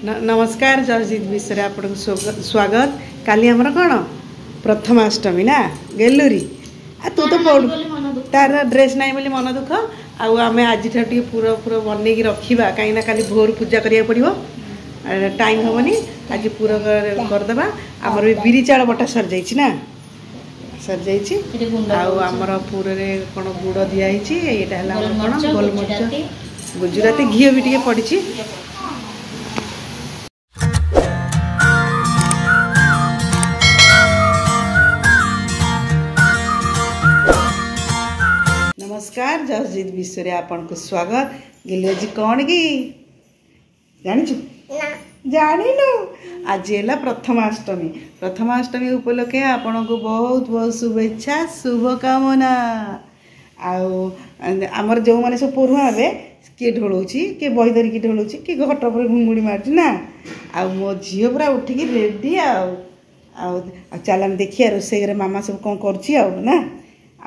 नमस्कार जसजित विषय आपको स्वागत। काली आमर कौन प्रथमाष्टमी ना गेलुरी आ तू तो पढ़ू तार ड्रेस नाई बोली मन दुख आम आज पूरा पूरा बनई रखा कहीं काली भोर पूजा करा पड़ो टाइम हेनी आज पूरा करदे आमर भी बिरी चाउल बटा सर जाइए ना सर जामर पूरे कौन गुड़ दिखाई यहाँ कौन गोलमरिच गुजराती घी भी टे पड़ी। नमस्कार जसजित विषय आपन को स्वागत। गिले आज कौन कि जानी जानिनु आज है प्रथमाष्टमी उपलक्षे आपन को बहुत बहुत शुभेच्छा शुभकामना। आमर जो मैंने सब पढ़ुआ हे किए ढोलौची किए बही धरिकी ढोलौची किए घट पर घुंगुड़ी मार्च ना मो झील पूरा उठिकी रेडी चल आम देखिए रोषे मामा सब कौन कर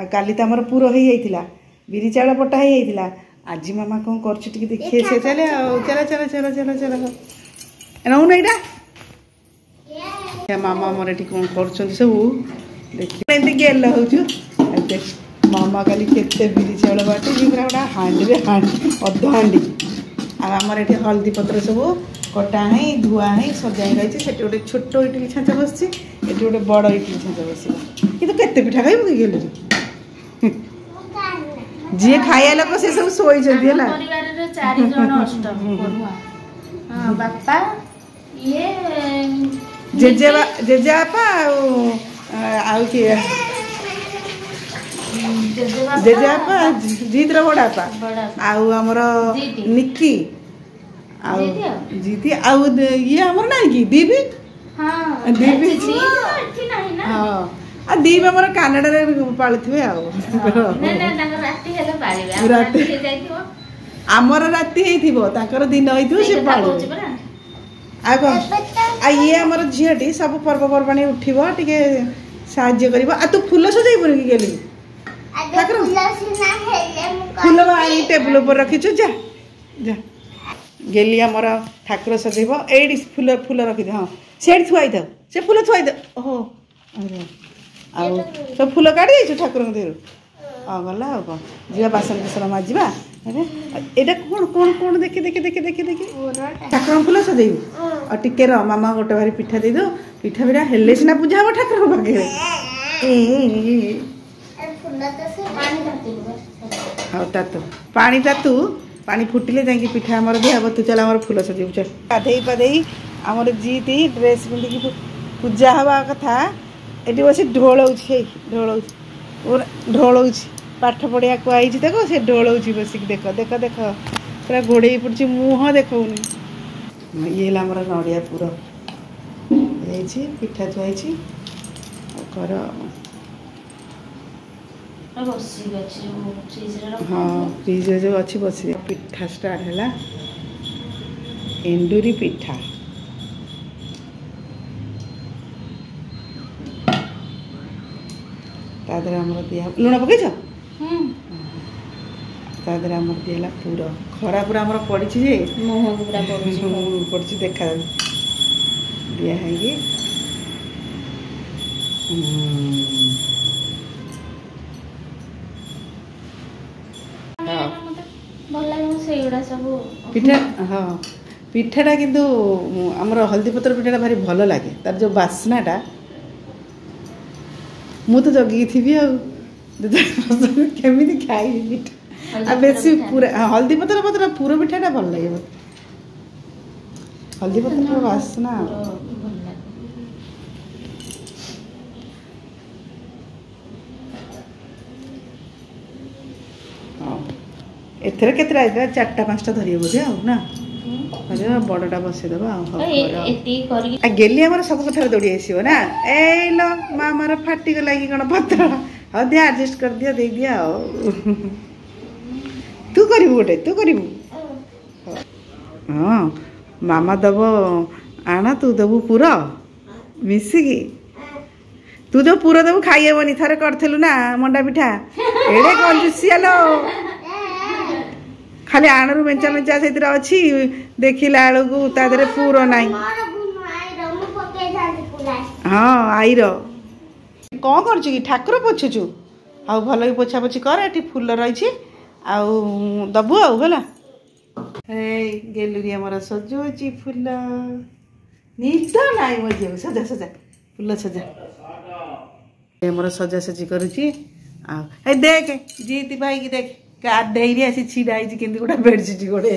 काली तो आमर पूरा हो जाता बिरी चाउल बटा हो जाता आज मामा कौन कर देखिए से चले चल चल चल चल चल नौन यहाँ मामा मोर ये कौन कर सब देखिए गेल हो मामा काली केते बिरी चाउल बाटे पूरा गोटा हांडी अध हांडी आमर ये हल्दी पत्र सब कटा है धुआ है सजाई रही से गोटे छोट इडली छाँच बस गोटे बड़ इडली छाँच बस कि केते पिठा खाइबू कि गेलु जी खाया लोक से सब सोई बापा ये जेजेबापा जेजेबापा जीतर बड़ापा आमर निक्की जीती ये आमर ना कि दीबी दीबी हाँ दीप आम कानाडा पालुवे आमर राति होकर दिन हो ये आमर झीटी सब पर्वपर्वाणी उठब टे साज्य कर तू फूल सजाइबुन कि गेली फूल टेबुल पर रखीचु जा जा गेली आमर ठाकुर सजेब ये फूल फूल रखी हाँ से थुआई था से फूल थुआई दे ओहो सब फूल काढ़ी देछु ठाकुर देहरु गला कौन जी बासन कुसन माजिबा अरे एटा कौन कौन कौन देखी देखी देखी देखी देखी ठाकुर फूल सजेबू और टिके र मामा गोटे भारी पिठा दे दो पिठा बिरा हेले सिना पूजा हम ठाकुर पाखे हाँ तातु पानी तातु पानी फुटिले जाकि पिठा आमर दिहब तू चल आमर फूल सजेबू चल गाधेई पाधेई आमर जीती ड्रेस पिंधिकी पूजा हवा कथा ये बस ढोलौच पाठ पढ़िया आई देख से ढोलौच बसिक देख देख देख पूरा घोड़े पड़ी मुह देखनी ये आमर नड़िया पुर पिठा थुआई कर हाँ फ्रिज जो अच्छी बस पिठा स्टार्ट है एंडुरी पिठा तादर आमर दिया लुण पकईच तादर आमर दिला पूरा खरा पूरा आमर पड़ी पड़ी देखा दिया है पिठा हाँ पिठाटा किंतु आमर हल्दी पत्र पिठाटा भारी भल लगे तार जो बास्नाटा मु तो जगी थी केमी खाई पिठा बेस पूरा हल्दी पत्र पत्र पूरा पिठाटा भल लगे हल्दी पत्र बासना एथर केतरा चारटा पांचटा धरिए बोधे ना बड़टा बसईदेव गेली आम सब कथा दौड़ी आसो ना ए लो मामार फाटी गला कि कौन पतला हाँ दे आडजस्ट कर दिया दे दिया तू करू गोटे तू करू हाँ मामा दब आना तू दबु पुर मिसिकी तू जो पुर दबु खाइबनी थरे करथिलु ना मंडा पिठा एड़े कंजूसिया लो खाली आणु मेचा मेचा से अच्छी देखला बेलू तादे पूर ना हाँ आईर कौन कर ठाकुर पोछुचु आउ भल कि पोछा पोछी कर ये फूल रही दबु आला गेलुरी आमर सजाऊँगी फूल निद नाई मो झील सजा सजा फूल सजा आमर सजासजी करुच्ची देख जीत भाई की देख गाधे आसी छिड़ा के गोटे बेडसीट गोटे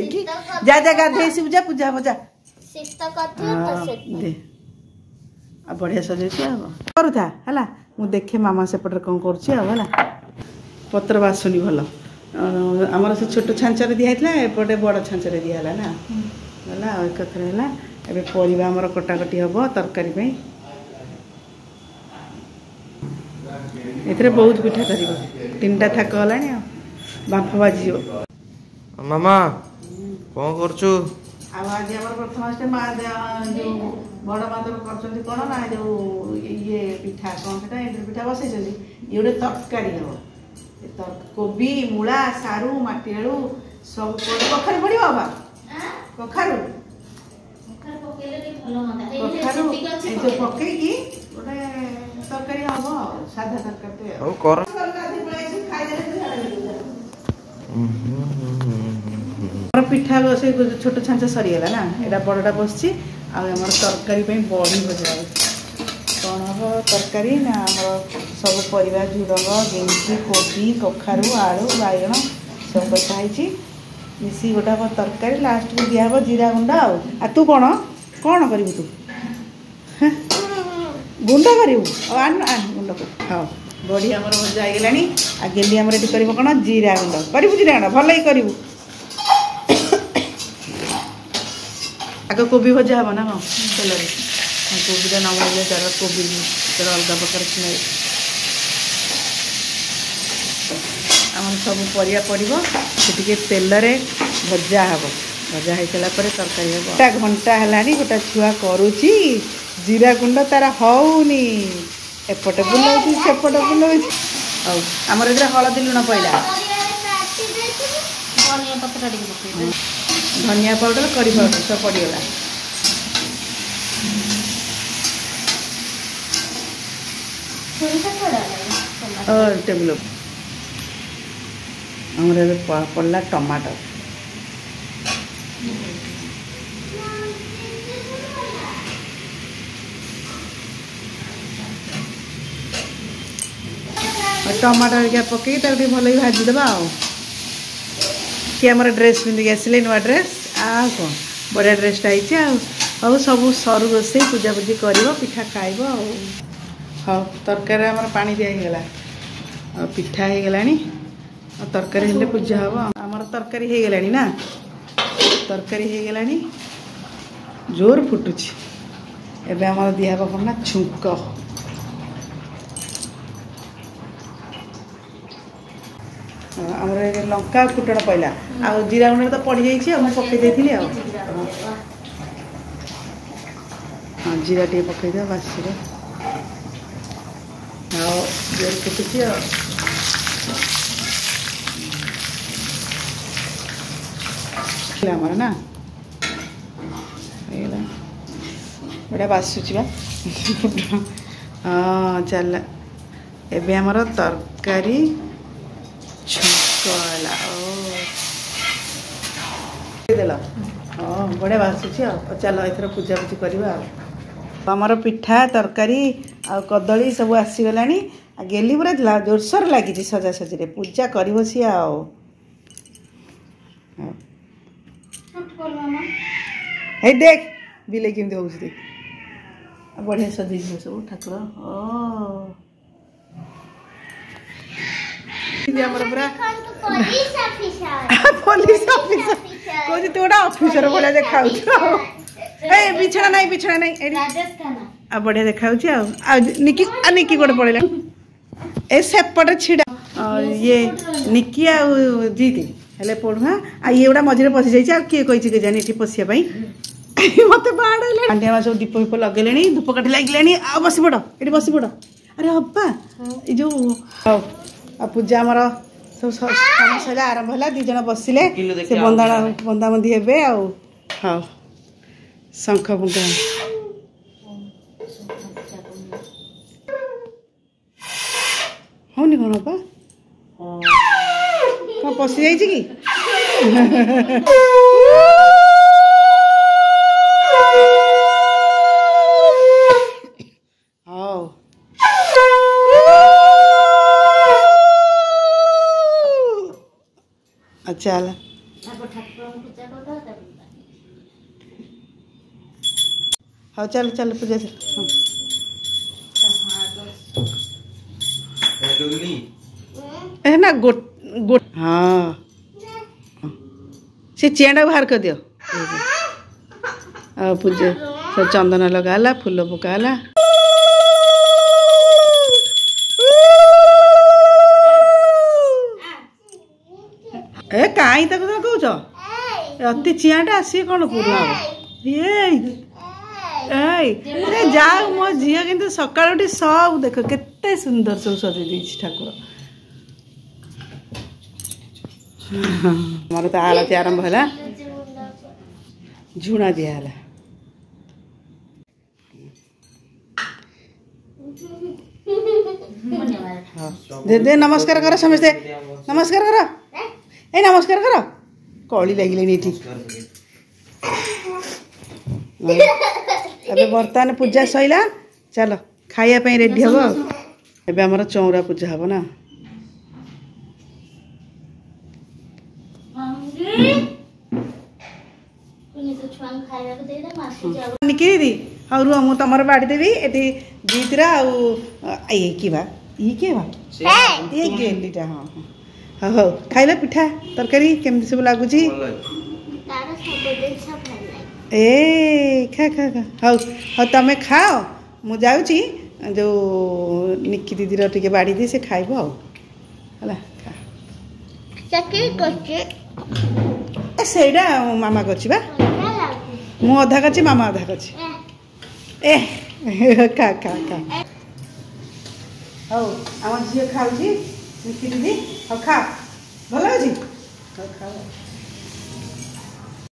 जा जा गाधे जा पूजा पूजा बढ़िया सजा करूथा है मु देखे मामा सेपटे कौन कर पत्र बासुनी भल आमर से छोट छांचर दिखाई एपटे बड़ छांचर दिहला ना गला एकथर है एबे परिबा आमर कटाकटी हम तरकारी एथरे बहुत पिठा कर 3टा थाक गलानी बांफ बाजी मामा कौन करछु आज आम प्रथम माँ जो बड़ माँ कर कौन ना जो ये पिठा कौन से एंडुरी पिठा बसई ये गोटे तरकारी हम कोबी मूला सारू माटी आलू सब कखारू पड़े बाबा कखारू कखारू पकईकी गोटे तरकारी हम साधा तरकारी पिठा से छोट छांचा सरीगला ना यहाँ बड़टा बस आम तरकारी बड़ी भजा कौन हम तरकारी ना आम सब परिवा झुड़ंग गेंजी कोबी कखारू आलू बैगण सब कषाई मिसी गोटा तरकारी लास्ट को दिहब जीरा गुंडा आ तू कौन कौन कर तू गुंड कर गुंड कर हाँ बड़ी आमर भजा होगलानी आ गेली आमर ये कर कौन जीरा गुंड करू जीरा गुंड भल ही करूँ आग कोबी भजा हम ना तेल कोबीटा न मिले तार कोबी अलग प्रकार स्मेल आम सब परिया पड़ो से तेल भजा हम भजा हो सारापर तरकारी हम गोटा घंटा है गोटा छुआ करुच्ची जीरा गुंड तार होनी एपटे बुलाऊँ सेपटे बुलाऊँ आमर ये हलदी लुण पड़ा धनिया पाउडर करी पाउडर सब पड़गला टेबुल आमर पड़ा टमाटर टमाटर क्या पकई भल भाजीदेवा कि आम ड्रेस पिंधिक आसिले नुआ ड्रेस आ कौन बढ़िया ड्रेसटा हो सब सरू रोसे पूजा पूजी कर पिठा खाइब हाँ तरकारी आम पानी दिगला पिठा हो गला तरकारी हेल्ले पूजा हम आमर तरकारी हो गला ना तरकारी हो गला जोर फुटुची एबे आम दिहब कौन ना छुंक आमर लंका फुटण पड़ा आ जीरा गुंड तो पड़ जाइए पकई देती हाँ जीरा टे पकईद बासी जोर फुटुची आमर ना बड़ा बासुची हाँ चल एबे आमर तरकारी हाँ बढ़िया बासुची चल एथर पूजा पूजी करवा आमर पिठा तरकारी आ कदली सब आसीगला गेली पूरा जोरसोर लगी सजासजी पूजा कर सी देख बिले केमती हो बढ़िया सजे सब ठाकुर पूरा पुलिस ऑफिसर कौन तू गोटे ऑफिसर भाया देखा बिछड़ा नहीं बिछड़ा नहीं बढ़िया देखा निकी निकी गोटे पड़ेगा ए सेपटे छिड़ा ये निकी आ जीती हेले पढ़ुआ आ ये गुड़ा मझे पशि जाइए किए कही के जानी ये पशियापाई मत बाड़े आंटिया सब दीप दीप लगे धूप काठी लगे आ बस पड़ ये बस पड़ अरे हब्बा ये जो पूजा आमर सब काम सैला आरंभ है दी जन बसिले किलो देखिए से बंदाबंदी हेबे आउ हाँ शंख बुंदा होनी कौन बा कौन पशि जाइए कि चल हाँ चल चल पूजा चल है ना गोट गोट हाँ से चेंडा बाहर कर दियो पूजा सब चंदन लगाला फूल पकाला ए कहीं तक कौच अति चियाटा सी कौन पूरा ये जाओ मो झी कि सका सब देख केते सुंदर सब सजे दी ठाकुर हमारे तो आरती आरंभ है झुणा दिहला दे दे नमस्कार कर समझते नमस्कार कर ए नमस्कार कर कली लगे नहीं ठीक अबे बर्तमान पूजा सैला चल खाइबा रेडी हम एबे हमर चौरा पूजा हम ना निकी दीदी हाँ रुह मुझे तुम बाड़ी देवी ये जीतरा ये गेलीटा हाँ हाँ हाँ खाइल पिठा तरकारी केमती सब लगुच ए खा खा खा हाँ हाँ तुम खाओ मु जाऊँगी जो निकी दीदी टे बाड़ी दी से खाइब है सेटा मामा कर मु अधा कर मामा अधा कर ए खा खा खा हाँ आम झील खाऊँ निकी दीदी हाँ खा भल अच्छी खा